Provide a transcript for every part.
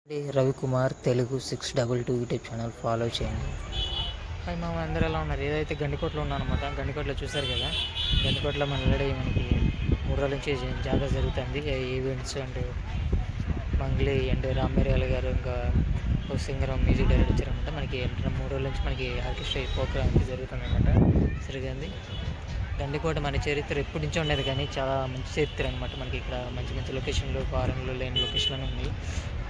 Ravikumar Telugu 622 YouTube channel follow చేయండి. Hi మామ, అందరూ ఎలా ఉన్నారు? ఏదైతే గండికోటలో ఉన్నానమాట. గండికోటలో చూశారు కదా, గండికోటలో ఆల్రెడీ మనకి 3 రోజుల నుంచి జాతర జరుగుతుంది. ఈవెంట్స్ అండ్ మంగ్లీ అండ్ రామ్మేరియాల గారు ఇంకా ఒక సింగర్ మ్యూజిక్ డైరెక్టర్ వచ్చారనమాట. మనకి 3 రోజుల నుంచి మనకి ఆర్కెస్ట్రా ప్రోగ్రామ్ అయితే జరుగుతుంది అనమాట. జరిగింది గండికోట మన చరిత్ర ఎప్పటి నుంచో ఉండేది, కానీ చాలా మంచి చరిత్ర అనమాట. మనకి ఇక్కడ మంచి మంచి లొకేషన్లు, ఫారెన్లో లేని లొకేషన్లు ఉన్నాయి.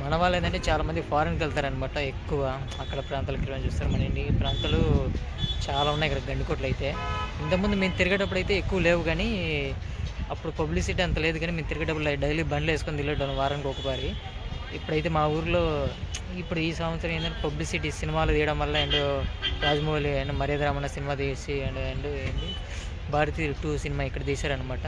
మన వాళ్ళు ఏంటంటే చాలామంది ఫారెన్కి వెళ్తారనమాట. ఎక్కువ అక్కడ ప్రాంతాలకు వెళ్ళని చూస్తారు. మన ఇండియా ప్రాంతాలు చాలా ఉన్నాయి ఇక్కడ గండికోటలు అయితే. ఇంతకుముందు మేము తిరిగేటప్పుడు అయితే ఎక్కువ లేవు, కానీ అప్పుడు పబ్లిసిటీ అంత లేదు. కానీ మేము తిరిగేటప్పుడు డైలీ బండ్లు వేసుకొని తిరిగేటోళ్ళం వారానికి ఒకసారి. ఇప్పుడైతే మా ఊర్లో ఇప్పుడు ఈ సంవత్సరం ఏంటంటే పబ్లిసిటీ సినిమాలు తీయడం వల్ల అండ్ రాజమౌళి అండ్ మర్యాద రామన్న సినిమా తీసి అండ్ ఏంటి భారతీ 2 సినిమా ఇక్కడ తీశారనమాట.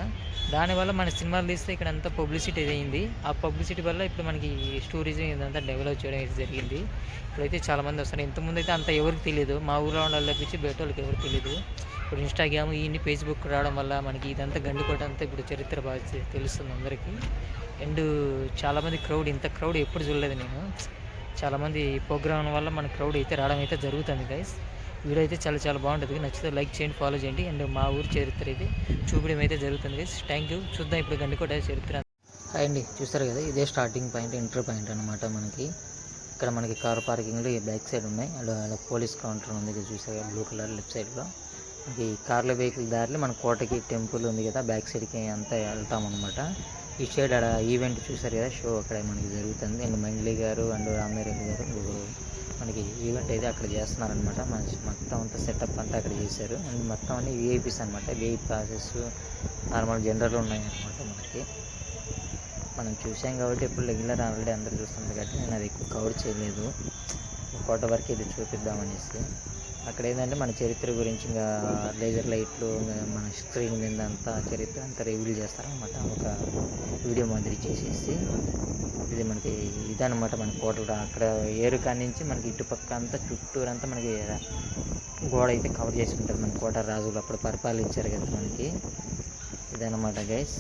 దానివల్ల మన సినిమాలు తీస్తే ఇక్కడ అంతా పబ్లిసిటీ అయింది. ఆ పబ్లిసిటీ వల్ల ఇప్పుడు మనకి టూరిజం ఇదంతా డెవలప్ చేయడం అయితే జరిగింది. ఇప్పుడైతే చాలామంది వస్తారు. ఇంతకుముందు అయితే అంత ఎవరికి తెలియదు, మా ఊళ్ళో వాళ్ళ తప్పించి బయట వాళ్ళకి ఎవరికి తెలియదు. ఇప్పుడు ఇన్స్టాగ్రామ్ ఇవన్నీ ఫేస్బుక్ రావడం వల్ల మనకి ఇదంతా గండికోట అంతా ఇప్పుడు చరిత్ర బాగా తెలుస్తుంది అందరికీ. అండ్ చాలామంది ఇంత క్రౌడ్ ఎప్పుడు చూడలేదు నేను. చాలామంది ప్రోగ్రామ్ వల్ల మన క్రౌడ్ అయితే రావడం అయితే జరుగుతుంది గైస్. వీడియో అయితే చాలా చాలా బాగుంటుంది. నచ్చితే లైక్ చేయండి, ఫాలో చేయండి. అండ్ మా ఊరి చరిత్ర అయితే చూపడం అయితే జరుగుతుంది గైస్. Thank you. చూద్దాం ఇప్పుడు గండికోట చరిత్ర. హాయ్ అండి, చూస్తారు కదా, ఇదే స్టార్టింగ్ పాయింట్, ఎంట్రీ పాయింట్ అనమాట. మనకి ఇక్కడ మనకి కార్ పార్కింగ్లో బ్యాక్ సైడ్ ఉన్నాయి. అలా పోలీస్ కౌంటర్ ఉంది కదా, చూసారు బ్లూ కలర్ లెఫ్ట్ సైడ్లో. మనకి కార్ల వెహికల్ దారిలో మన కోటకి టెంపుల్ ఉంది కదా, బ్యాక్ సైడ్కి అంతా వెళ్తామన్నమాట. ఈ సైడ్ అక్కడ ఈవెంట్ చూసారు కదా, షో అక్కడ మనకి జరుగుతుంది. అండ్ మంగ్లీ గారు అండ్ రామ్మేరెడ్డి గారు మనకి ఈవెంట్ అయితే అక్కడ చేస్తున్నారనమాట. మొత్తం అంతా సెటప్ అంతా అక్కడ చేశారు. అండ్ మొత్తం అన్ని విఐపీస్ అనమాట. విఐపీ ప్రాసెస్ నార్మల్ జనరల్ ఉన్నాయన్నమాట. మనకి మనం చూసాం కాబట్టి ఎప్పుడు రెగ్యులర్ ఆల్రెడీ అందరూ చూస్తున్నారు కాబట్టి నేను అది ఎక్కువ కవర్ చేయలేదు. కోట వరకు ఇది చూపిద్దామనేసి. అక్కడ ఏంటంటే మన చరిత్ర గురించి ఇంకా లేజర్ లైట్లు మన స్క్రీన్ మీద అంతా చరిత్ర అంతా రివీల్ చేస్తారనమాట. ఒక వీడియో మాదిరి చేసేసి ఇది మనకి ఇదనమాట. మన కోట అక్కడ ఏరుకా నుంచి మనకి ఇటుపక్క అంతా చుట్టూరంతా మనకి గోడ అయితే కవర్ చేసి ఉంటుంది. మన కోట రాజులు అప్పుడు పరిపాలించారు కదా మనకి. ఇదనమాట గైస్.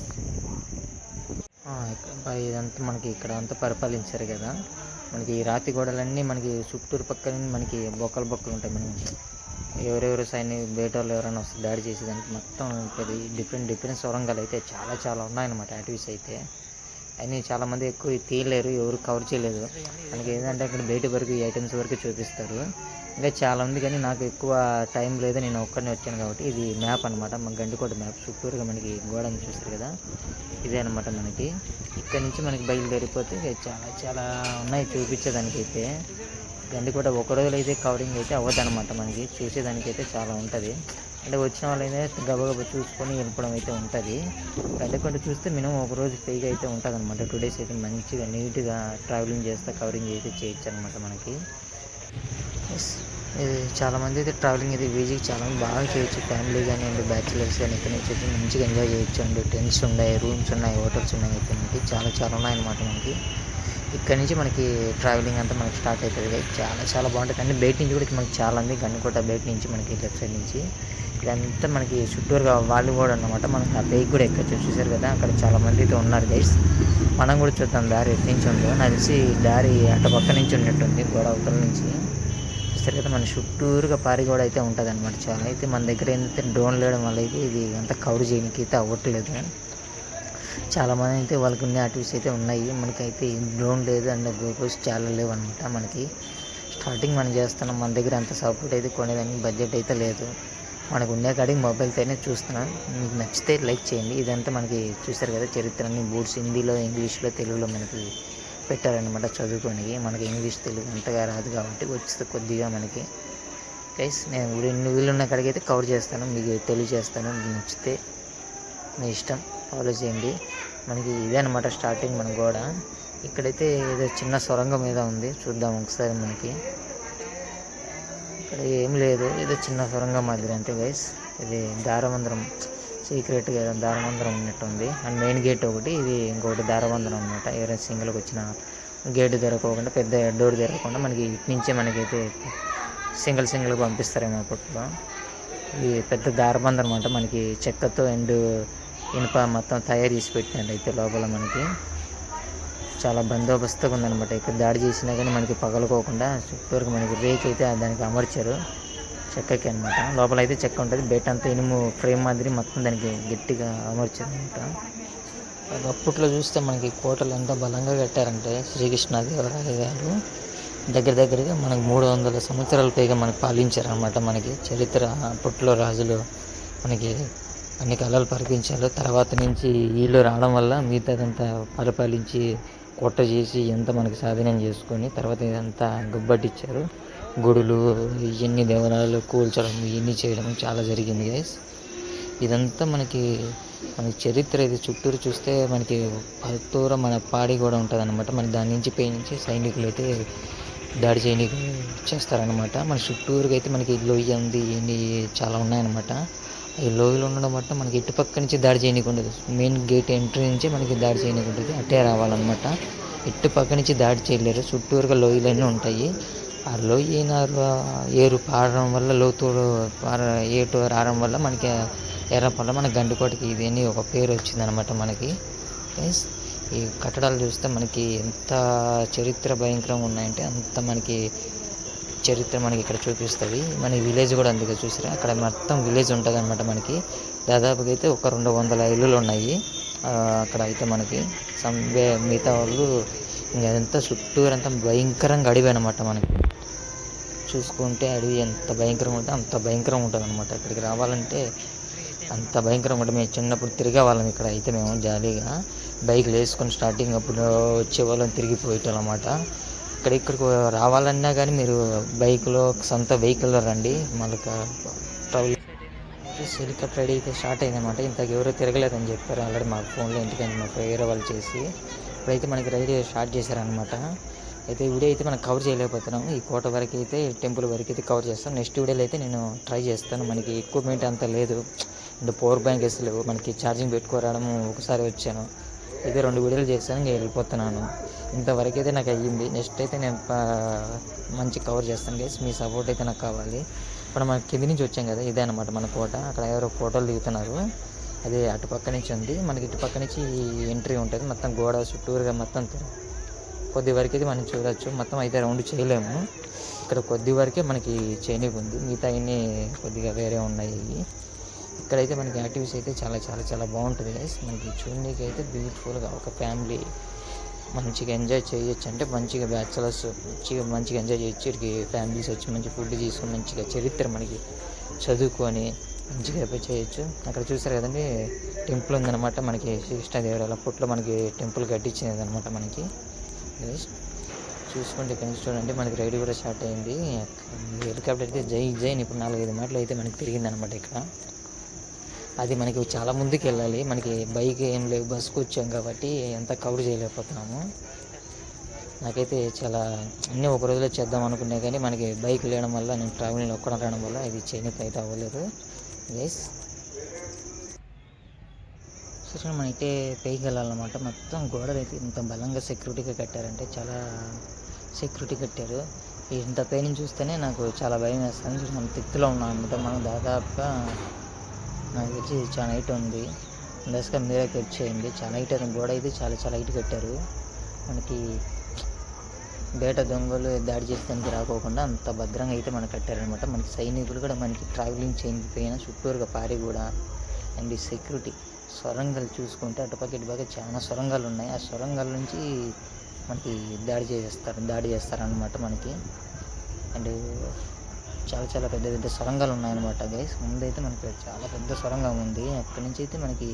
ఇదంతా మనకి ఇక్కడ అంతా పరిపాలించారు కదా. మనకి ఈ రాతి గోడలన్నీ మనకి చుట్టూరు పక్కన మనకి బొక్కలు ఉంటాయి. మనం ఎవరెవరు బయట వాళ్ళు ఎవరైనా వస్తే దాడి చేసేదానికి మొత్తం డిఫరెంట్ సొరంగాలు అయితే చాలా చాలా ఉన్నాయన్నమాట. యాక్టివిటీస్ అయితే అన్నీ చాలామంది ఎక్కువ తీయలేరు, ఎవరు కవర్ చేయలేదు. మనకి ఏంటంటే అక్కడ బయట వరకు ఈ ఐటమ్స్ వరకు చూపిస్తారు. ఇంకా చాలా ఉంది, కానీ నాకు ఎక్కువ టైం లేదు, నేను ఒక్కడినే వచ్చాను కాబట్టి. ఇది మ్యాప్ అనమాట, మన గండికోట మ్యాప్. చుట్టూరుగా మనకి గోడని చూస్తారు కదా, ఇదే అనమాట. మనకి ఇక్కడ నుంచి మనకి బయలుదేరిపోతే చాలా చాలా ఉన్నాయి చూపించేదానికైతే. గండికోట ఒక రోజులో అయితే కవరింగ్ అయితే అవ్వదనమాట. మనకి చూసేదానికైతే చాలా ఉంటుంది. అంటే వచ్చిన వాళ్ళైతే గబగబా చూసుకొని వెళ్ళిపోవడం అయితే ఉంటుంది. గండికోట చూస్తే మినిమం ఒక రోజు ఫ్రీగా అయితే ఉంటుంది అనమాట. 2 days అయితే మంచిగా నీట్గా ట్రావెలింగ్ చేస్తే కవరింగ్ అయితే చేయొచ్చు అనమాట మనకి. ఇది చాలామంది అయితే ట్రావెలింగ్ అయితే ఈజీగా చాలా బాగా చేయొచ్చు. ఫ్యామిలీ కానీ అండ్ బ్యాచిలర్స్ కానీ ఇక్కడ నుంచి అయితే మంచిగా ఎంజాయ్ చేయొచ్చు. అండ్ టెంట్స్ ఉన్నాయి, రూమ్స్ ఉన్నాయి, హోటల్స్ ఉన్నాయి. అయితే మనకి చాలా చాలా ఉన్నాయన్నమాట. మనకి ఇక్కడ నుంచి మనకి ట్రావెలింగ్ అంతా మనకి స్టార్ట్ అవుతుంది. చాలా చాలా బాగుంటుంది. అండ్ బయట నుంచి కూడా మనకి చాలా ఉంది. గండికోట బయట నుంచి మనకి లెఫ్ట్ సైడ్ నుంచి ఇదంతా మనకి చుట్టూరుగా వాళ్ళు కూడా అన్నమాట. మనకి ఆ బైక్ కూడా ఎక్కచ్చు, చూసారు కదా. అక్కడ చాలా మంది అయితే ఉన్నారు గైస్. మనం కూడా చూద్దాం దారి ఎటు నుంచి ఉందో. నాకు తెలిసి దారి అటు పక్క నుంచి ఉన్నట్టుంది, గోడ అవతల నుంచి. చూస్తారు కదా, మన చుట్టూరుగా పారిగోడ అయితే ఉంటుంది అనమాట. చాలా అయితే మన దగ్గర ఏంటంటే డ్రోన్ లేయడం వల్ల అయితే ఇది అంతా కవర్ చేయడానికి అయితే అవ్వట్లేదు. చాలామంది అయితే వాళ్ళకి ఉన్న యాక్టివిటీస్ అయితే ఉన్నాయి. మనకైతే డ్రోన్ లేదు అండ్ గోప్రోస్ చాలా లేవు అనమాట. మనకి స్టార్టింగ్ మనం చేస్తున్నాం, మన దగ్గర అంత సపోర్ట్ అయితే కొనేదానికి బడ్జెట్ అయితే లేదు. మనకు ఉండే కాడికి మొబైల్తోనే చూస్తున్నాం. మీకు నచ్చితే లైక్ చేయండి. ఇదంతా మనకి చూస్తారు కదా చరిత్రని బోర్డ్స్ హిందీలో, ఇంగ్లీష్లో, తెలుగులో మనకి పెట్టారనమాట చదువుకోనికి. మనకి ఇంగ్లీష్ తెలుగు అంతగా రాదు కాబట్టి వస్తే కొద్దిగా మనకి గైస్ నేను వీళ్ళున్న కాడికి అయితే కవర్ చేస్తాను, మీకు తెలియజేస్తాను. మీకు నచ్చితే మీ ఇష్టం, ఫాలో చేయండి. మనకి ఇదే అనమాట స్టార్టింగ్ మన గోడ. ఇక్కడైతే ఏదో చిన్న సొరంగం మీద ఉంది, చూద్దాం ఒకసారి. మనకి ఇక్కడ ఏం లేదు, ఏదో చిన్న సొరంగం మాదిరి అంతే గైస్. ఇది దారమందిరం, సీక్రెట్గా దారమందిరం ఉన్నట్టుంది. అండ్ మెయిన్ గేట్ ఒకటి, ఇది ఇంకొకటి దారమందిరం అనమాట. ఎవరైనా సింగిల్కి వచ్చిన గేటు తెరవకుండా, పెద్ద డోర్ తెరవకుండా మనకి ఇటు నుంచే మనకైతే సింగిల్గా పంపిస్తారేమో అప్పట్లో. ఇది పెద్ద దారబంధం అనమాట. మనకి చెక్కతో అండ్ ఇనుప మొత్తం తయారు చేసి పెట్టినట్టు అయితే లోపల మనకి చాలా బందోబస్తుగా ఉందన్నమాట. ఇక్కడ దాడి చేసినా కానీ మనకి పగలుకోకుండా చుట్టూరుకు మనకి రేక్ అయితే దానికి అమర్చారు చెక్కకి అనమాట. లోపల అయితే చెక్క ఉంటుంది, బయట అంతా ఇనుము ఫ్రేమ్ మాదిరి మొత్తం దానికి గట్టిగా అమర్చారు అనమాట. అప్పట్లో చూస్తే మనకి కోటలు ఎంత బలంగా కట్టారంటే శ్రీకృష్ణదేవరాయ గారు దగ్గరగా మనకు 300 సంవత్సరాల పైగా మనకు పాలించారనమాట. మనకి చరిత్ర అప్పట్లో రాజులు మనకి అన్ని కళలు పరిపించారు. తర్వాత నుంచి వీళ్ళు రావడం వల్ల మిగతాదంతా పరిపాలించి కోట చేసి ఎంత మనకి స్వాధీనం చేసుకొని తర్వాత ఇదంతా గుబ్బట్టిచ్చారు. గుడులు ఇవన్నీ దేవాలయాలు కూల్చడం ఇవన్నీ చేయడం చాలా జరిగింది గైస్. ఇదంతా మనకి చరిత్ర. ఇది చుట్టూరు చూస్తే మనకి పల్లెటూరు మన పాడి కూడా ఉంటుంది అనమాట. మన దాని నుంచి పై నుంచి సైనికులు అయితే దాడి చేయడానికి చేస్తారనమాట. మన చుట్టూరుగా అయితే మనకి లోయ ఉంది, ఇవన్నీ చాలా ఉన్నాయన్నమాట. ఈ లోయలు ఉండడం బట్టి మనకి ఇటుపక్క నుంచి దాడి చేయనీకి ఉండదు. మెయిన్ గేట్ ఎంట్రీ నుంచే మనకి దాడి చేయనీకి ఉంటుంది, అట్టే రావాలన్నమాట. ఇటుపక్క నుంచి దాడి చేయలేరు, చుట్టూరుగా లోయలన్నీ ఉంటాయి. ఆ లోయ ఏరు పారడం వల్ల ఏటు రావడం వల్ల మనకి ఎర్రపల్ల మన గండికోటకి ఇది అని ఒక పేరు వచ్చిందనమాట మనకి. ఈ కట్టడాలు చూస్తే మనకి ఎంత చరిత్ర భయంకరంగా ఉన్నాయంటే అంత మనకి చరిత్ర మనకి ఇక్కడ చూపిస్తుంది. మన విలేజ్ కూడా అందుకే చూసారా, అక్కడ మొత్తం విలేజ్ ఉంటుంది అనమాట. మనకి దాదాపుగా అయితే ఒక 200 ఇల్లులు ఉన్నాయి అక్కడ అయితే మనకి. మిగతా వాళ్ళు ఇంకా అదంతా చుట్టూరంతా భయంకరంగా అడవి అనమాట. మనకి చూసుకుంటే అడవి ఎంత భయంకరంగా ఉంటే అంత భయంకరంగా ఉంటుంది అనమాట. ఇక్కడికి రావాలంటే అంత భయంకరంగా ఉంటుంది. మేము చిన్నప్పుడు తిరిగే వాళ్ళం ఇక్కడ అయితే, మేము జాలీగా బైక్లు వేసుకొని స్టార్టింగ్ అప్పుడు వచ్చేవాళ్ళం, తిరిగిపోయేటోళ్ళం అన్నమాట. ఇక్కడికి రావాలన్నా కానీ మీరు బైక్లో సొంత వెహికల్లో రండి. మళ్ళీ ట్రావెల్ హెలికాప్టర్ రెడీ అయితే స్టార్ట్ అయిందన్నమాట. ఇంతకు ఎవరో తిరగలేదని చెప్పారు ఆల్రెడీ మా ఫోన్లో, ఇంటికి మా వేరే వాళ్ళు చేసి. ఇప్పుడైతే మనకి రైడ్ స్టార్ట్ చేశారనమాట. అయితే వీడియో అయితే మనం కవర్ చేయలేకపోతున్నాం. ఈ కోట వరకు అయితే టెంపుల్ వరకు అయితే కవర్ చేస్తాం. నెక్స్ట్ వీడియోలో అయితే నేను ట్రై చేస్తాను. మనకి ఎక్విప్మెంట్ అంత లేదు, అంటే పవర్ బ్యాంక్ లేవు, మనకి ఛార్జింగ్ పెట్టుకోవడం ఒకసారి వచ్చాను. అయితే 2 వీడియోలు చేస్తాను, ఇంకా వెళ్ళిపోతున్నాను. ఇంతవరకు అయితే నాకు అయ్యింది. నెక్స్ట్ అయితే నేను మంచి కవర్ చేస్తాను గైస్, మీ సపోర్ట్ అయితే నాకు కావాలి. ఇప్పుడు మనం కింది నుంచి వచ్చాం కదా, ఇదే అనమాట మన కోట. అక్కడ ఎవరో ఫోటోలు దిగుతున్నారు, అదే అటుపక్క నుంచి ఉంది. మనకి ఇటుపక్క నుంచి ఎంట్రీ ఉంటుంది, మొత్తం గోడ చుట్టూరుగా మొత్తం కొద్ది వరకు అయితే మనం చూడవచ్చు. మొత్తం అయితే రౌండ్ చేయలేము, ఇక్కడ కొద్ది వరకే మనకి చేయనీకి ఉంది, మిగతా అన్నీ కొద్దిగా వేరే ఉన్నాయి. ఇక్కడైతే మనకి యాక్టివిటీస్ అయితే చాలా చాలా చాలా బాగుంటుంది గైస్. మనకి చూడడానికి అయితే బ్యూటిఫుల్గా ఒక ఫ్యామిలీ మంచిగా ఎంజాయ్ చేయొచ్చు. అంటే మంచిగా బ్యాచులర్స్ మంచిగా ఎంజాయ్ చేయొచ్చు. ఇక్కడికి ఫ్యామిలీస్ వచ్చి మంచి ఫుడ్ తీసుకొని మంచిగా చరిత్ర మనకి చదువుకొని మంచిగా చేయొచ్చు. అక్కడ చూసారు కదండి, టెంపుల్ ఉందన్నమాట మనకి. శ్రీకృష్ణదేవరాయల అప్పట్లో మనకి టెంపుల్ కట్టించినది అనమాట మనకి. చూసుకుంటే ఇక్కడ నుంచి చూడండి, మనకి రైడ్ కూడా స్టార్ట్ అయింది. హెలికాప్టర్ అయితే జై ఇప్పుడు 4-5 మాటలు అయితే మనకి తిరిగింది అనమాట ఇక్కడ. అది మనకి చాలా ముందుకు వెళ్ళాలి, మనకి బైక్ ఏం లేవు, బస్సుకు వచ్చాం కాబట్టి ఎంత కవర్ చేయలేకపోతున్నాము. నాకైతే చాలా అన్నీ ఒక రోజులో చేద్దాం అనుకున్నా కానీ మనకి బైక్ లేడం వల్ల, నేను ట్రావెలింగ్ ఒక్కడం రావడం వల్ల ఇది చేయడానికి అయితే అవ్వలేదు గైస్. సో మనైతే పైకి వెళ్ళాలన్నమాట. మొత్తం గోడలు అయితే ఇంత బలంగా సెక్యూరిటీగా కట్టారంటే చాలా సెక్యూరిటీ కట్టారు. ఇంత పైన చూస్తేనే నాకు చాలా భయం వేస్తుంది. మనం తిత్తులో ఉన్నాం అనమాట. మనం దాదాపుగా నాకు వచ్చి చాలా హైట్ ఉంది, దశగా మీరే కట్ చేయండి. చాలా హైట్ అయితే గోడ అయితే చాలా చాలా హైట్ కట్టారు. మనకి బయట దొంగలు దాడి చేసేదానికి రాకోకుండా అంత భద్రంగా అయితే మనకు కట్టారనమాట. మనకి సైనికులు కూడా మనకి ట్రావెలింగ్ చేయకపోయినా చుట్టూరుగా పారి కూడా అండ్ సెక్యూరిటీ సొరంగాలు చూసుకుంటే అటుపక్క ఇటుపక్క చాలా సొరంగాలు ఉన్నాయి. ఆ సొరంగాల నుంచి మనకి దాడి చేస్తారనమాట మనకి. అండ్ చాలా చాలా పెద్ద పెద్ద సొరంగాలు ఉన్నాయన్నమాట గైస్. ముందైతే మనకి చాలా పెద్ద సొరంగం ఉంది, అక్కడి నుంచి అయితే మనకి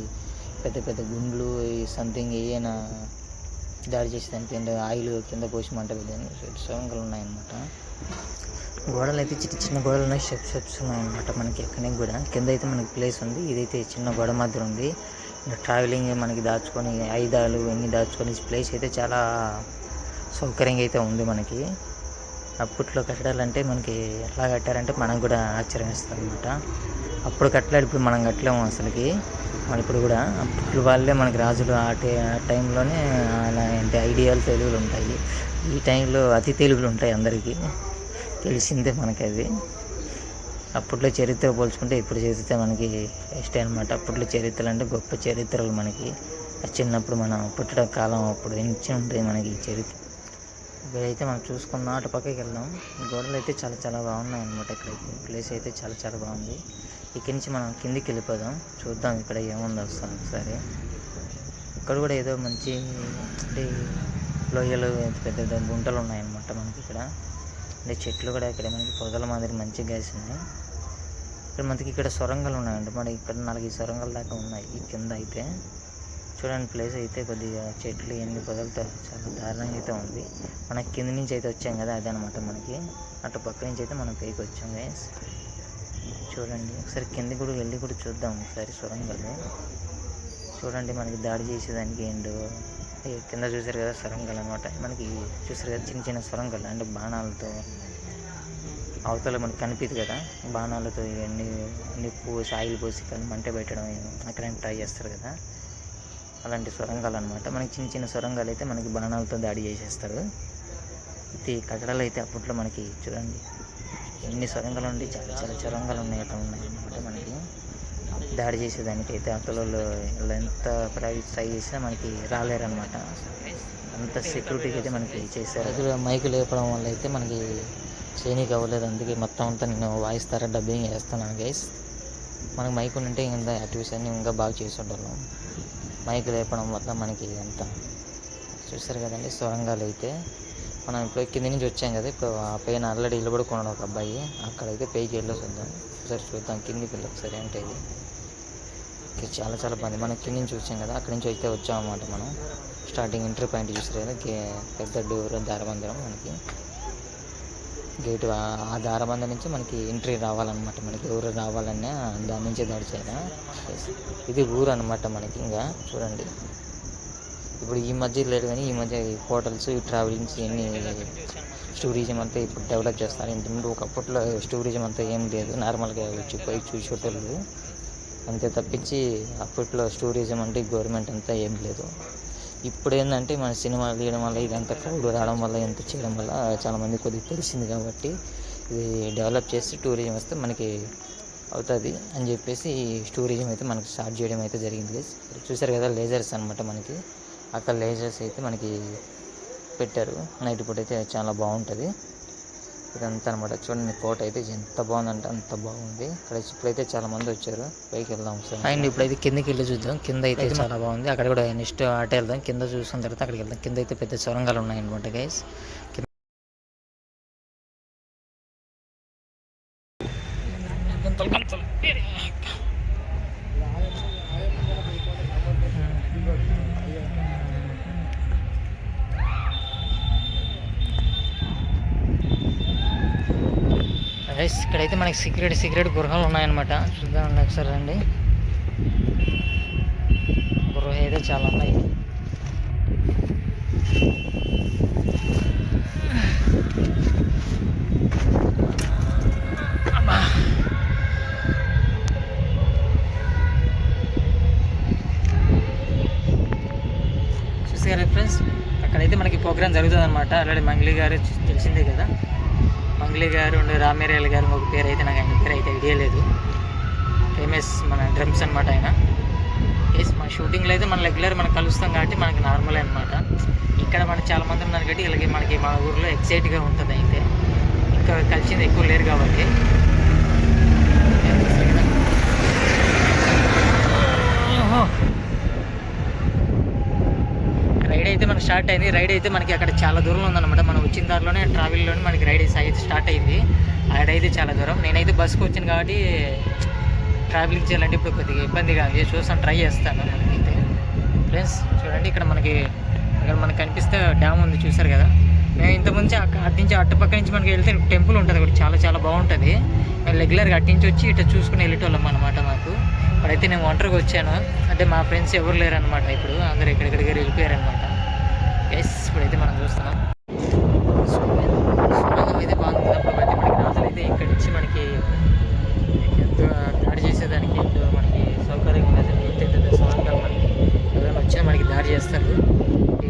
పెద్ద పెద్ద గుండ్లు సంథింగ్ ఏమైనా దాడి చేసేదానికి అండ్ ఆయిల్ కింద పోసి మంట వెళ్ళని సొరంగాలు ఉన్నాయన్నమాట. గోడలు అయితే చిన్న చిన్న గోడలు ఉన్నాయి, స్టెప్స్ ఉన్నాయన్నమాట మనకి. ఎక్కడికి కూడా కింద అయితే మనకి ప్లేస్ ఉంది. ఇదైతే చిన్న గోడ మధ్య ఉంది. ట్రావెలింగ్ మనకి దాచుకొని ఆయుధాలు ఇవన్నీ దాచుకొని ప్లేస్ అయితే చాలా సౌకర్యంగా అయితే ఉంది మనకి. అప్పట్లో కట్టడాలంటే మనకి ఎట్లా కట్టారంటే మనకు కూడా ఆశ్చర్యం ఇస్తుంది అనమాట. అప్పుడు కట్టలేడు, ఇప్పుడు మనం కట్టలేము అసలుకి. మన ఇప్పుడు కూడా అప్పట్లో వాళ్ళే మనకి రాజులు ఆ టైంలోనే అంటే ఐడియాలు తెలుగులు ఉంటాయి. ఈ టైంలో అతి తెలుగులు ఉంటాయి, అందరికీ తెలిసిందే మనకి అది. అప్పట్లో చరిత్ర పోల్చుకుంటే ఇప్పుడు చరిత్ర మనకి ఇష్టం అనమాట. అప్పట్లో చరిత్రలు అంటే గొప్ప చరిత్రలు మనకి చిన్నప్పుడు మనం పుట్టడం కాలం అప్పుడు నుంచి ఉంటుంది మనకి ఈ చరిత్ర. ఇక్కడైతే మనం చూసుకున్నాం, అటు పక్కకి వెళ్దాం. గోడలు అయితే చాలా చాలా బాగున్నాయి అన్నమాట. ఇక్కడైతే ప్లేస్ అయితే చాలా చాలా బాగుంది. ఇక్కడి నుంచి మనం కిందికి వెళ్ళిపోదాం, చూద్దాం ఇక్కడ ఏముందో వస్తాం ఒకసారి. ఇక్కడ కూడా ఏదో మంచి అంటే లోయలు పెద్ద పెద్ద గుంటలు ఉన్నాయన్నమాట మనకి ఇక్కడ. అంటే చెట్లు కూడా ఇక్కడ మనకి పొదల మాదిరి మంచిగా కాసినాయి. ఇక్కడ మనకి ఇక్కడ సొరంగాలు ఉన్నాయండి. మనకి ఇక్కడ 4 సొరంగాల దాకా ఉన్నాయి ఈ కింద అయితే. చూడండి ప్లేస్ అయితే కొద్దిగా చెట్లు ఎన్ని పొదలతో చాలా దారుణంగా అయితే ఉంది. మనకి కింద నుంచి అయితే వచ్చాం కదా, అదే అనమాట మనకి. అటు పక్క నుంచి అయితే మనం పైకి వచ్చాం గైస్. చూడండి ఒకసారి కింద కూడా వెళ్ళి కూడా చూద్దాం ఒకసారి సొరంగాలు. చూడండి మనకి దాడి చేసేదానికి అండ్ కింద చూసారు కదా సొరంగాలు అనమాట. మనకి చూసారు కదా చిన్న చిన్న సొరంగాలు అంటే బాణాలతో అవతల మనకి కనిపిదు కదా, బాణాలతో ఇవన్నీ నిప్పు ఆయిల్ పోసి మంట పెట్టడం అక్కడ ట్రై చేస్తారు కదా, అలాంటి సొరంగాలు అనమాట. మనకి చిన్న చిన్న సొరంగాలు అయితే మనకి బాణాలతో దాడి చేసేస్తారు. ఇది కట్టడాలు అయితే అప్పట్లో మనకి చూడండి ఎన్ని సొరంగాలు ఉండి చాలా చాలా సొరంగాలు ఉన్నాయి అట్లా ఉన్నాయి అనమాట. మనకి దాడి చేసేదానికి అయితే అతలలో ఎంత ప్రైవేట్ ట్రై చేసినా మనకి రాలేరనమాట. అంత సెక్యూరిటీకి అయితే మనకి చేశారు. అది మైకు లేపడం వల్ల అయితే మనకి చేయనీకి అవ్వలేదు. అందుకే మొత్తం అంతా నేను వాయిస్ ద్వారా డబ్బింగ్ చేస్తున్నాను గైస్. మనకి మైకు ఉంటే ఇంకా యాక్టివిటీస్ అన్నీ ఇంకా బాగా చేసి ఉండాలి. మైకు లేపడం వల్ల మనకి అంత చూస్తారు కదండి సొరంగాలు అయితే. మనం ఇప్పుడు కింద నుంచి వచ్చాం కదా, ఇప్పుడు ఆ పైన ఆల్రెడీ ఇల్లు కూడా కొన్నాడు ఒక అబ్బాయి. అక్కడైతే పైకి వెళ్ళేసి వద్దాం ఒకసారి చూద్దాం కిందికి వెళ్ళి ఒకసారి అంటే. ఇది చాలా చాలా బాగుంది. మనం కింద నుంచి వచ్చాం కదా, అక్కడి నుంచి అయితే వచ్చాం అన్నమాట. మనం స్టార్టింగ్ ఎంట్రీ పాయింట్ చూసారు కదా, పెద్ద డోర్ దారబంధనం మనకి గేటు. ఆ దారబంధం నుంచి మనకి ఎంట్రీ రావాలన్నమాట. మనకి ఎవరు రావాలన్నా దాని నుంచే దాడి చేయాలి. ఇది ఊరు అనమాట మనకి. ఇంకా చూడండి ఇప్పుడు ఈ మధ్య లేదు కానీ ఈ మధ్య హోటల్స్ ఈ ట్రావెలింగ్స్ ఇవన్నీ టూరిజం అంతా ఇప్పుడు డెవలప్ చేస్తారు. ఇంతకుముందు ఒకప్పట్లో టూరిజం అంతా ఏం లేదు, నార్మల్గా వచ్చి పోయి చూసేటోళ్ళు అంతే తప్పించి అప్పట్లో టూరిజం అంటే గవర్నమెంట్ అంతా ఏం లేదు. ఇప్పుడు ఏంటంటే మన సినిమాలు తీయడం వల్ల ఇదంతా క్రౌడ్ రావడం వల్ల ఎంత చేయడం వల్ల చాలామంది కొద్దిగా తెలిసింది కాబట్టి ఇది డెవలప్ చేసి టూరిజం వస్తే మనకి అవుతుంది అని చెప్పేసి ఈ టూరిజం అయితే మనకి స్టార్ట్ చేయడం అయితే జరిగింది. చూసారు కదా లేజర్స్ అనమాట మనకి. అక్కడ లేజర్స్ అయితే మనకి పెట్టారు. నైట్ పూట అయితే చాలా బాగుంటుంది ఇదంతా అనమాట. చూడండి కోట అయితే ఎంత బాగుందంటే అంత బాగుంది. ఇక్కడ ఇప్పుడైతే చాలా మంది వచ్చారు. పైకి వెళ్దాం సార్. అండ్ ఇప్పుడైతే కిందకి వెళ్ళి చూద్దాం. కింద అయితే చాలా బాగుంది. అక్కడ కూడా నెక్స్ట్ ఆట వెళ్దాం. కింద చూసిన తర్వాత అక్కడికి వెళ్దాం. కింద అయితే పెద్ద సొరంగాలు ఉన్నాయన్నమాట గైస్. ఇక్కడైతే మనకి సీక్రెట్ గృహాలు ఉన్నాయన్నమాట. చూద్దాం ఒకసారి రండి. గృహ అయితే చాలా ఉన్నాయి. చూసారా ఫ్రెండ్స్, అక్కడైతే మనకి ప్రోగ్రామ్ జరుగుతుంది అనమాట. ఆల్రెడీ మంగ్లీ గారు తెలిసిందే కదా, మంగ్లీ గారు ఉండే రామేరియల్ గారు ఒక పేరు అయితే నాకు ఆయన పేరు అయితే ఐడియా లేదు. ఫేమస్ మన డ్రమ్స్ అనమాట ఆయన. మన షూటింగ్లో అయితే మన రెగ్యులర్ మనం కలుస్తాం కాబట్టి మనకి నార్మల్ అనమాట. ఇక్కడ మనకి చాలా మంది ఉన్నారు కాబట్టి ఇలాగే మనకి మా ఊర్లో ఎక్సైట్గా ఉంటుంది. అయితే ఇంకా కలిసింది ఎక్కువ లేరు కాబట్టి రైడ్ అయితే మనకి స్టార్ట్ అయింది. రైడ్ అయితే మనకి అక్కడ చాలా దూరంలో ఉందన్నమాట. మనం వచ్చిన దారిలోనే ట్రావెల్లోనే మనకి రైడ్ అయితే స్టార్ట్ అయింది. ఆ రైడ్ అయితే చాలా దూరం. నేనైతే బస్సుకు వచ్చాను కాబట్టి ట్రావెలింగ్ చేయాలంటే ఇప్పుడు కొద్దిగా ఇబ్బందిగా చూస్తాను, ట్రై చేస్తాను. మనకైతే ఫ్రెండ్స్ చూడండి ఇక్కడ మనకి కనిపిస్తే డ్యామ్ ఉంది చూసారు కదా. మేము ఇంతకుముందు అటు నుంచి అటుపక్క నుంచి మనకి వెళ్తే టెంపుల్ ఉంటుంది ఒకటి, చాలా చాలా బాగుంటుంది. మేము రెగ్యులర్గా అటు నుంచి వచ్చి ఇట్లా చూసుకుని వెళ్ళేటోళ్ళం అనమాట. మాకు ఇప్పుడైతే నేను ఒంటరిగా వచ్చాను, అంటే మా ఫ్రెండ్స్ ఎవరు లేరనమాట. ఇప్పుడు అందరూ ఎక్కడెక్కడికి వెళ్ళిపోయారనమాట. ఎస్ ఇప్పుడైతే మనం చూస్తున్నాం. సొరంగం అయితే బాగుంది. కాబట్టి మనకి రాజులు అయితే ఇక్కడి నుంచి మనకి ఎంతో దాడి చేసేదానికి ఎంతో మనకి సౌకర్యంగా ఉన్నది. ఎంత సొరంగాలు మనకి ఎవరైనా వచ్చినా మనకి దాడి చేస్తారు.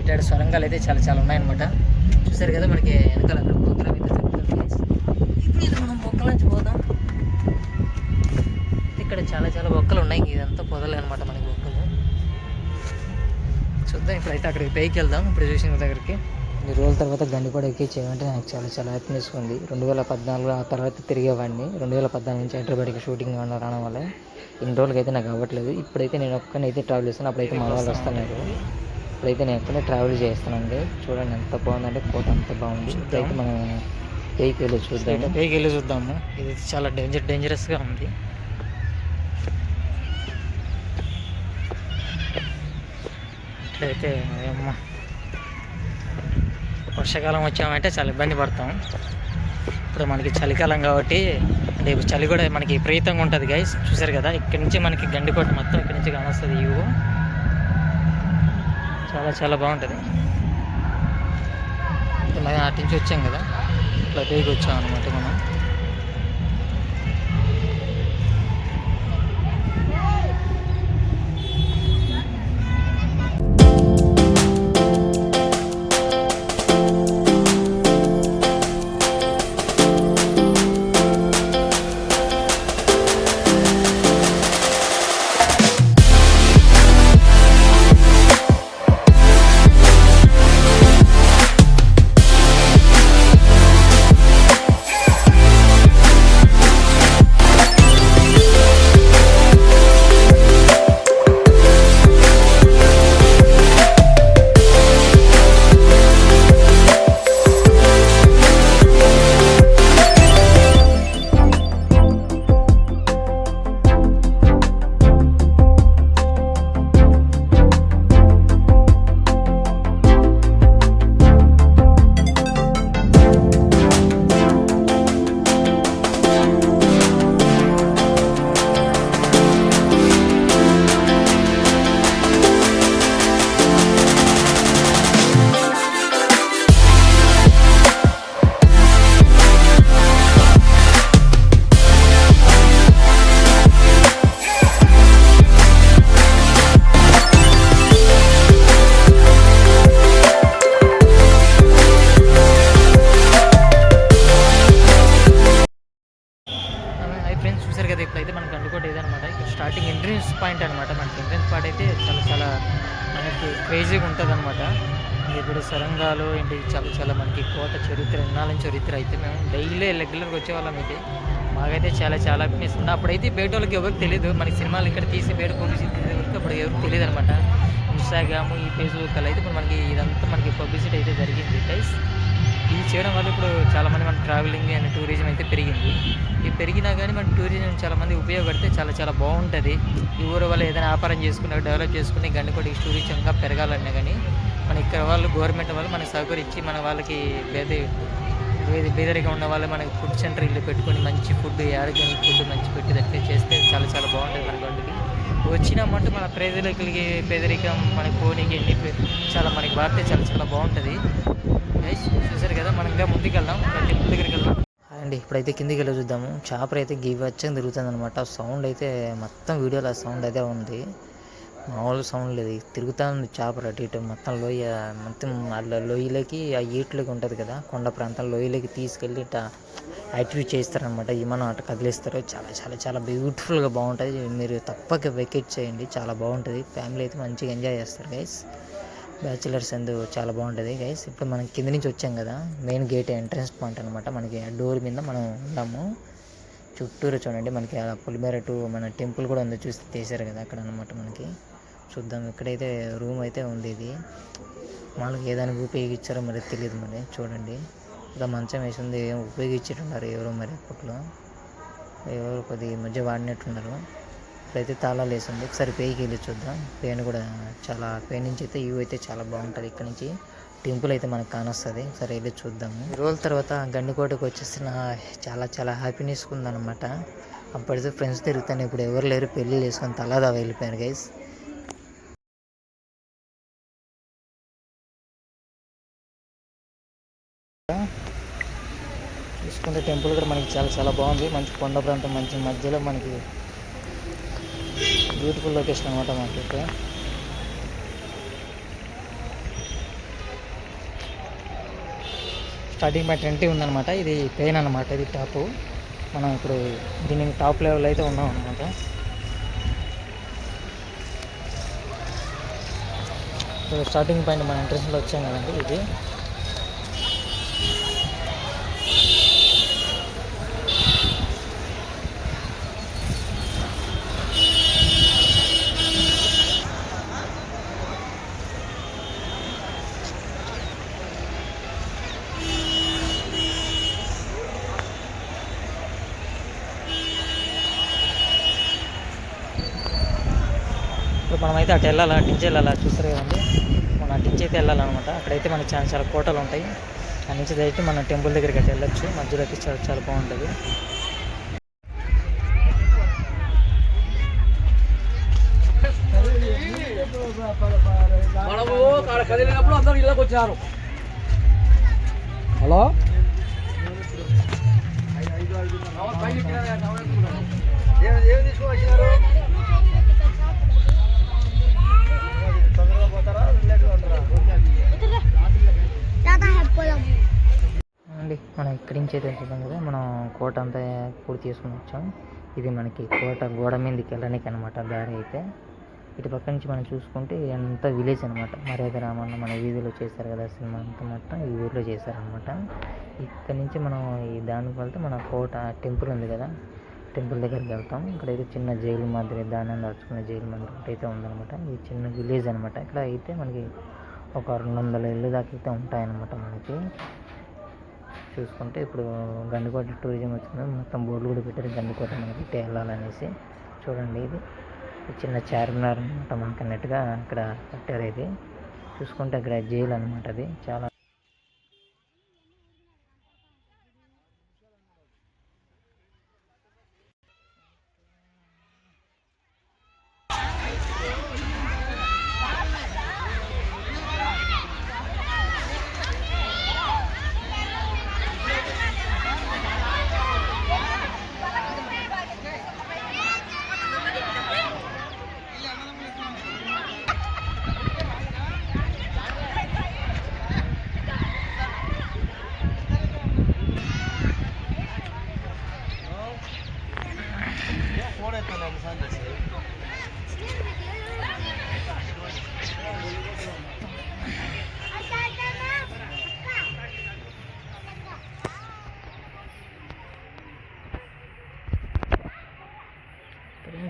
ఇట్లాంటి సొరంగాలు అయితే చాలా చాలా ఉన్నాయన్నమాట. చూసారు కదా మనకి వెనకాల అక్కడ ప్రోగ్రామ్ అయితే జరుగుతుంది. ఇప్పుడు మనం బొక్కల నుంచి పోదాం. ఇక్కడ చాలా చాలా బొక్కలు ఉన్నాయి. ఇదంతా పొదలే అనమాట మనకి బొక్కలు. చూద్దాం. ఇప్పుడైతే అక్కడికి పైకి వెళ్దాం. ఇప్పుడు చూసిన దగ్గరికి ఈ రోజుల తర్వాత గండికోట ఎక్కి చేయమంటే నాకు చాలా చాలా హ్యాపీనెస్ ఉంది. 2014 ఆ తర్వాత తిరిగేవాడిని. 2014 నుంచి హైదరాబాద్కి షూటింగ్ రావడం వల్ల ఇన్ని రోజులకి అయితే నాకు అవ్వట్లేదు. ఇప్పుడైతే నేను ఒక్కనైతే ట్రావెల్ చేస్తాను. అప్పుడైతే మా వాళ్ళు వస్తున్నారు. ఇప్పుడైతే నేను ఒక్కనే ట్రావెల్ చేస్తానండి. చూడండి ఎంత బాగుందంటే కోట అంత బాగుంది. ఇప్పుడైతే మనం పైకి వెళ్ళి చూద్దాం. పైకి వెళ్ళి చూద్దాము. ఇది చాలా డేంజరస్గా ఉంది. ఇట్లయితే అమ్మ వర్షాకాలం వచ్చామంటే చాలా ఇబ్బంది పడతాం. ఇప్పుడు మనకి చలికాలం కాబట్టి అంటే ఇప్పుడు చలి కూడా మనకి విపరీతంగా ఉంటుంది గైస్. చూసారు కదా, ఇక్కడ నుంచి మనకి గండికోట మొత్తం ఇక్కడ నుంచి కానొస్తుంది. వ్యూ చాలా చాలా బాగుంటుంది. మనం అటు నుంచి వచ్చాం కదా, ఇట్లా పైకి వచ్చాం అనమాట మనం. చూసారు కదా, ఇప్పుడైతే మనకి గండికోట ఇదనమాట. ఇక్కడ స్టార్టింగ్ ఎంట్రన్స్ పాయింట్ అనమాట. మనకి ఎంట్రన్స్ పాయింట్ అయితే చాలా చాలా మనకి క్రేజీగా ఉంటుంది అనమాట. ఇప్పుడు సొరంగాలు ఏంటి చాలా చాలా మనకి కోట చరిత్ర, ఎన్నాళ్ళ చరిత్ర అయితే మేము డైలీ రెగ్యులర్గా వచ్చేవాళ్ళం. అయితే మాకైతే చాలా చాలా అనిపిస్తుంది. అప్పుడైతే బయట వాళ్ళకి ఎవరికి తెలియదు. మనకి సినిమాలు ఇక్కడ తీసి బయట పబ్లిసిటీ వరకు అప్పుడు ఎవరికి తెలియదు అనమాట. ఇన్స్టాగ్రామ్, ఈ ఫేస్బుక్ అలా అయితే ఇప్పుడు మనకి ఇదంతా మనకి పబ్లిసిటీ అయితే జరిగింది గైస్. ఇది చేయడం వల్ల ఇప్పుడు చాలామంది మన ట్రావెలింగ్ అండ్ టూరిజం అయితే పెరిగింది. ఇది పెరిగినా కానీ మన టూరిజం చాలామంది ఉపయోగపడితే చాలా చాలా బాగుంటుంది. ఈ ఊరు వాళ్ళు ఏదైనా వ్యాపారం చేసుకుని డెవలప్ చేసుకుని గండికోటకి టూరిజంగా పెరగాలన్నా కానీ మన ఇక్కడ వాళ్ళు గవర్నమెంట్ వాళ్ళు మనకి సహకరించి మన వాళ్ళకి బేదరిగా ఉన్న వాళ్ళు మనకి ఫుడ్ సెంటర్ ఇల్లు పెట్టుకొని మంచి ఫుడ్, ఆరోగ్యానికి ఫుడ్ మంచి పెట్టేటట్టు చేస్తే చాలా చాలా బాగుంటుంది మన గండికి. వచ్చినామంటే మన పేదరికలకి పేదరికం మనకి పోనీకి ఎన్ని చాలా మనకి వాడితే చాలా చాలా బాగుంటుంది. చూసారు కదా, మనం ఇంకా ముందుకు వెళ్దాం. టెంపుల్ దగ్గరికి వెళ్దాం అండి. ఇప్పుడైతే కిందికి వెళ్ళి చూద్దాము. చాపర్ అయితే గీవచ్చని తిరుగుతుంది అనమాట. సౌండ్ అయితే మొత్తం వీడియోలో సౌండ్ అయితే ఉంది. మామూలు సౌండ్ లేదు, తిరుగుతూ ఉంది చాపర్ అటు ఇటు. మొత్తం లోయ మొత్తం అట్లా లోయలోకి ఆ ఈట్లోకి ఉంటుంది కదా, కొండ ప్రాంతం లోయలోకి తీసుకెళ్ళి ఇట్లా యాక్టివేట్ చేస్తారనమాట. మనం అటు కదిలిస్తారు. చాలా చాలా చాలా బ్యూటిఫుల్గా బాగుంటుంది. మీరు తప్పక వెకేట్ చేయండి, చాలా బాగుంటుంది. ఫ్యామిలీ అయితే మంచిగా ఎంజాయ్ చేస్తారు గైస్. బ్యాచిలర్స్ ఎందుకు చాలా బాగుంటుంది గైస్. ఇప్పుడు మనం కింద నుంచి వచ్చాం కదా, మెయిన్ గేట్ ఎంట్రన్స్ పాయింట్ అనమాట. మనకి ఆ డోర్ మీద మనం ఉన్నాము. చుట్టూరు చూడండి, మనకి ఆ పులిమేర టు మన టెంపుల్ కూడా ఉందో చూస్తే తీసారు కదా అక్కడ అనమాట. మనకి చూద్దాం. ఇక్కడైతే రూమ్ అయితే ఉంది. ఇది వాళ్ళకి ఏదానికి ఉపయోగించారో మరి తెలియదు. మరి చూడండి, ఇంకా మంచం వేసి ఉంది. ఏం ఉపయోగించేట్టున్నారు ఎవరో మరి అప్పట్లో, ఎవరు కొద్దిగా మధ్య వాడినట్టున్నారు. ఇప్పుడైతే తాళాలు వేసి ఉంది. ఒకసారి పేయికి వెళ్ళి చూద్దాం. పేను కూడా చాలా పే నుంచి అయితే వ్యూ అయితే చాలా బాగుంటుంది. ఇక్కడ నుంచి టెంపుల్ అయితే మనకు కానొస్తుంది. సరే వెళ్ళి చూద్దాము. రోజుల తర్వాత గండికోటకు వచ్చేసిన చాలా చాలా హ్యాపీనెస్ ఉందన్నమాట. అప్పటితో ఫ్రెండ్స్ తిరుగుతాను. ఇప్పుడు ఎవరు లేరు, పెళ్ళి చేసుకొని తలాదా వెళ్ళిపోయారు గైస్. చూసుకుంటే టెంపుల్ కూడా మనకి చాలా చాలా బాగుంది. మంచి కొండ ప్రాంతం, మంచి మధ్యలో మనకి బ్యూటిఫుల్ లొకేషన్ అనమాట. మనకైతే స్టార్టింగ్ పాయింట్ 20 ఉందన్నమాట. ఇది పెయిన్ అనమాట. ఇది టాప్. మనం ఇప్పుడు దీని టాప్ లెవెల్ అయితే ఉన్నాం అనమాట. సో స్టార్టింగ్ పాయింట్ మన ఎంట్రెన్స్లో వచ్చాం కదండి ఇది. ఇప్పుడు మనమైతే అటు వెళ్ళాలి, అటు నుంచి వెళ్ళాలి, చూస్తారు కదండి. మనం అటు నుంచి అయితే వెళ్ళాలన్నమాట. అక్కడైతే మనకి చాలా చాలా కోటలు ఉంటాయి. అటు నుంచి అయితే మనం టెంపుల్ దగ్గరికి అయితే వెళ్ళొచ్చు. మధ్యలో అయితే చాలా చాలా బాగుంటుంది. కదిలినప్పుడు అందరూ ఇళ్ళకి వచ్చారు. హలో ఏమి తీసుకొని వచ్చినారు? తొందరగా పోతారా లేట్గా ఉంటారా? అండి మనం ఇక్కడి నుంచి అయితే చూద్దాం కదా. మనం కోట అంతా పూర్తి చేసుకుని వచ్చాం. ఇది మనకి కోట గోడ మీదకి వెళ్ళడానికి అనమాట దారి అయితే. ఇటు పక్క నుంచి మనం చూసుకుంటే ఎంత విలేజ్ అనమాట. మర్యాద రామన్న మన వీధిలో చేశారు కదా సినిమా అంతా, మొత్తం ఈ ఊరిలో చేశారనమాట. ఇక్కడ నుంచి మనం ఈ దానికి వెళ్తే మన కోట టెంపుల్ ఉంది కదా, టెంపుల్ దగ్గరికి వెళ్తాం. ఇక్కడైతే చిన్న జైలు మాదిరి దాన్ని దాచుకునే జైలు మాదిరి అయితే ఉందన్నమాట. ఇది చిన్న విలేజ్ అనమాట. ఇక్కడ అయితే మనకి ఒక 200 ఇళ్ళు దాకా అయితే ఉంటాయన్నమాట. మనకి చూసుకుంటే ఇప్పుడు గండికోట టూరిజం వచ్చింది, మొత్తం బోర్డులు కూడా పెట్టారు గండికోట మనకి ఇట్టే వెళ్ళాలనేసి. చూడండి ఇది చిన్న చార్మినార్ అనమాట మనకి అన్నట్టుగా అక్కడ కట్టారు. ఇది చూసుకుంటే అక్కడ జైలు అనమాట. అది చాలా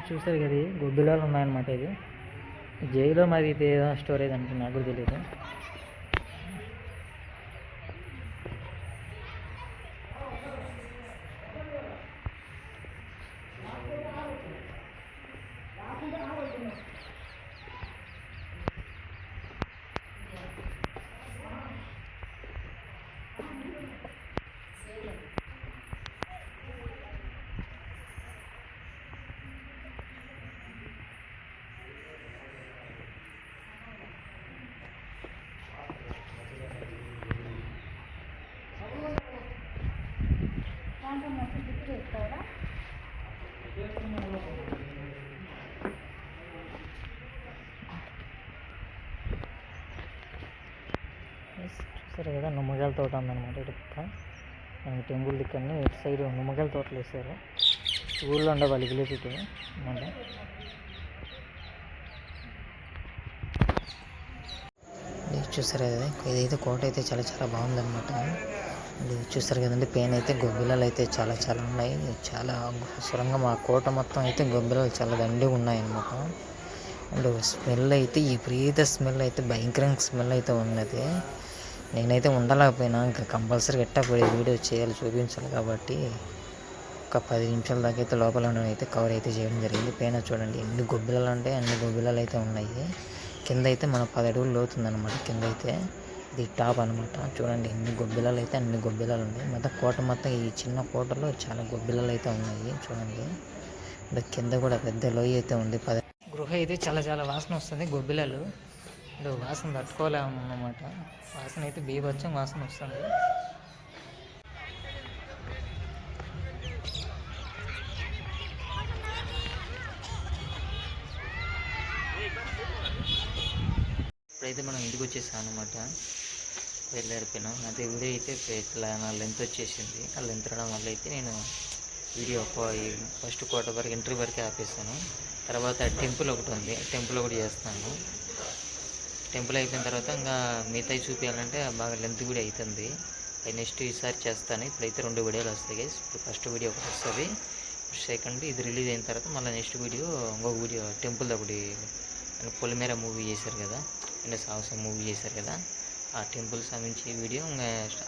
చూస్తారు కదా, గొబ్బిలాలు ఉన్నాయన్నమాట. ఇది జైల్లో మరి ఇది ఏదో స్టోరేజ్ అనుకుంటున్నా, నాకు కూడా తెలియదు. చూసారు కదా, నిమ్మకాయల తోట ఉందన్నమాట. ఇటు పక్క మనకి టెంపుల్ దిక్కని ఇటు సైడ్ నిమ్మకాయల తోటలు వేసారు. ఊళ్ళో ఉండే వాళ్ళు విలేజ్ ఇటు అనమాట. చూసారు కదా, ఇదైతే కోట అయితే చాలా చాలా బాగుందన్నమాట. చూస్తారు కదండి, పెయిన్ అయితే గొబ్బిలాలు అయితే చాలా చాలా ఉన్నాయి. చాలా సొరంగం ఆ కోట మొత్తం అయితే గొబ్బిలాలు చాలా దండిగా ఉన్నాయన్నమాట. అండ్ స్మెల్ అయితే ఈ విపరీత స్మెల్ అయితే భయంకరంగా స్మెల్ అయితే ఉన్నది. నేనైతే ఉండలేకపోయినా, ఇంకా కంపల్సరీ ఎట్టపోయి వీడియో చేయాలి, చూపించాలి కాబట్టి ఒక 10 నిమిషాల దాకా అయితే లోపల అయితే కవర్ అయితే చేయడం జరిగింది. పైన చూడండి ఎన్ని గొబ్బిలాలు అంటే అన్ని గొబ్బిలాలు అయితే ఉన్నాయి. కింద అయితే మన 10 అడుగులు లోతుందన్నమాట. కింద అయితే ఇది టాప్ అనమాట. చూడండి ఎన్ని గొబ్బిలాలు అయితే అన్ని గొబ్బిలాలు ఉన్నాయి. మొత్తం కోట మొత్తం ఈ చిన్న కోటలో చాలా గొబ్బిలాలు అయితే ఉన్నాయి. చూడండి కింద కూడా పెద్ద లోయ అయితే ఉంది. గృహ అయితే చాలా చాలా వాసన వస్తుంది. గొబ్బిలాలు వాసన తట్టుకోలేమన్నమాట. వాసన అయితే బీభత్సం వాసన వస్తుంది. ఇప్పుడైతే మనం ఇంటికి వచ్చేసాం అనమాట. వెళ్ళారిపోయినాం. అదే వీడియో అయితే ఇట్లా నా లెంత్ వచ్చేసింది. ఆ లెంత్ రావడం వల్ల అయితే నేను వీడియో ఫస్ట్ కోట వరకు ఎంట్రీ వరకే ఆపేస్తాను. తర్వాత టెంపుల్ ఒకటి ఉంది, టెంపుల్ ఒకటి చేస్తాను. టెంపుల్ అయిపోయిన తర్వాత ఇంకా మిగతాయి చూపించాలంటే బాగా లెంత్ వీడియో అవుతుంది. అది నెక్స్ట్ ఈసారి చేస్తాను. ఇప్పుడైతే 2 వీడియోలు వస్తాయి గైస్. ఇప్పుడు ఫస్ట్ వీడియో ఒకటి వస్తుంది, సెకండ్ ఇది రిలీజ్ అయిన తర్వాత మళ్ళీ నెక్స్ట్ వీడియో ఇంకొక వీడియో టెంపుల్ ఒకటి పొలిమేర మూవీ చేశారు కదా, అంటే సాహసం మూవీ చేశారు కదా, ఆ టెంపుల్ సంబంధించి వీడియో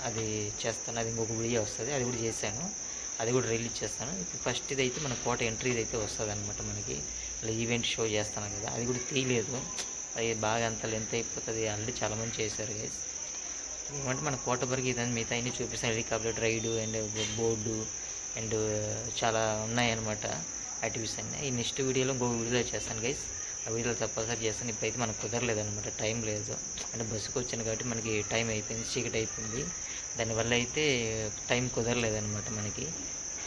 అది చేస్తాను. అది ఇంకొక వీడియో వస్తుంది, అది కూడా చేశాను, అది కూడా రిలీజ్ చేస్తాను. ఇప్పుడు ఫస్ట్ ఇది అయితే మన కోట ఎంట్రీ అయితే వస్తుంది అనమాట. మనకి ఇలా ఈవెంట్ షో చేస్తాను కదా, అది కూడా తీయలేదు, అది బాగా అంత లెంత్ అయిపోతుంది. ఆల్రెడీ చాలామంది చేశారు గైస్. ఏమంటే మన కోట వరకు ఇదని మిగతా అన్నీ చూపిస్తాను. Helicopter ride and board and చాలా ఉన్నాయన్నమాట యాక్టివిటీస్ అన్నీ. ఈ నెక్స్ట్ వీడియోలో ఇంకొక వీడియో చేస్తాను గైస్, ఆ వీడియోలో తప్పనిసరి చేస్తాను. ఇప్పుడైతే మనకు కుదరలేదనమాట, టైం లేదు. అంటే బస్సుకు వచ్చాను కాబట్టి మనకి టైం అయిపోయింది, చీకటి అయిపోయింది, దానివల్ల అయితే టైం కుదరలేదనమాట. మనకి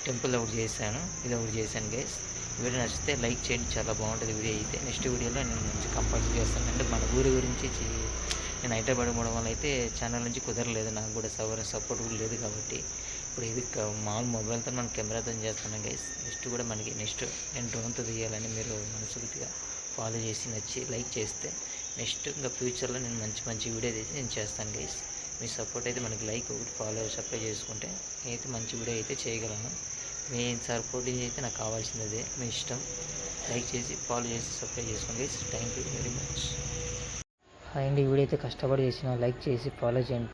టెంపుల్ ఒకటి చేశాను, ఇది ఒకటి చేశాను గైస్. వీడియో నచ్చితే లైక్ చేయండి, చాలా బాగుంటుంది వీడియో అయితే. నెక్స్ట్ వీడియోలో నేను మంచి కంపల్సరీ చేస్తాను. అంటే మన ఊరి గురించి నేను హైదరాబాద్ పోవడం వల్ల అయితే ఛానల్ నుంచి కుదరలేదు, నాకు కూడా సపోర్ట్ కూడా లేదు కాబట్టి ఇప్పుడు ఇది మామూలు మొబైల్తో మనం కెమెరాతో చేస్తున్నాం గైస్. నెక్స్ట్ కూడా మనకి నెక్స్ట్ నేను డ్రోన్తో తీయాలని మీరు మనస్ఫూర్తిగా ఫాలో చేసి నచ్చి లైక్ చేస్తే నెక్స్ట్ ఇంకా ఫ్యూచర్లో నేను మంచి వీడియో తీసి నేను చేస్తాను గైస్. మీ సపోర్ట్ అయితే మనకి లైక్ ఒకటి ఫాలో సబ్స్క్రైబ్ చేసుకుంటే నేనైతే మంచి వీడియో అయితే చేయగలను. మీ సపోర్ట్ అయితే నాకు కావాల్సింది అదే, మీ ఇష్టం. లైక్ చేసి ఫాలో చేసి సబ్స్క్రైబ్ చేసుకోండి guys. Thank you very much. And ఈ వీడియో అయితే కష్టపడి చేసిన, లైక్ చేసి ఫాలో చేయండి.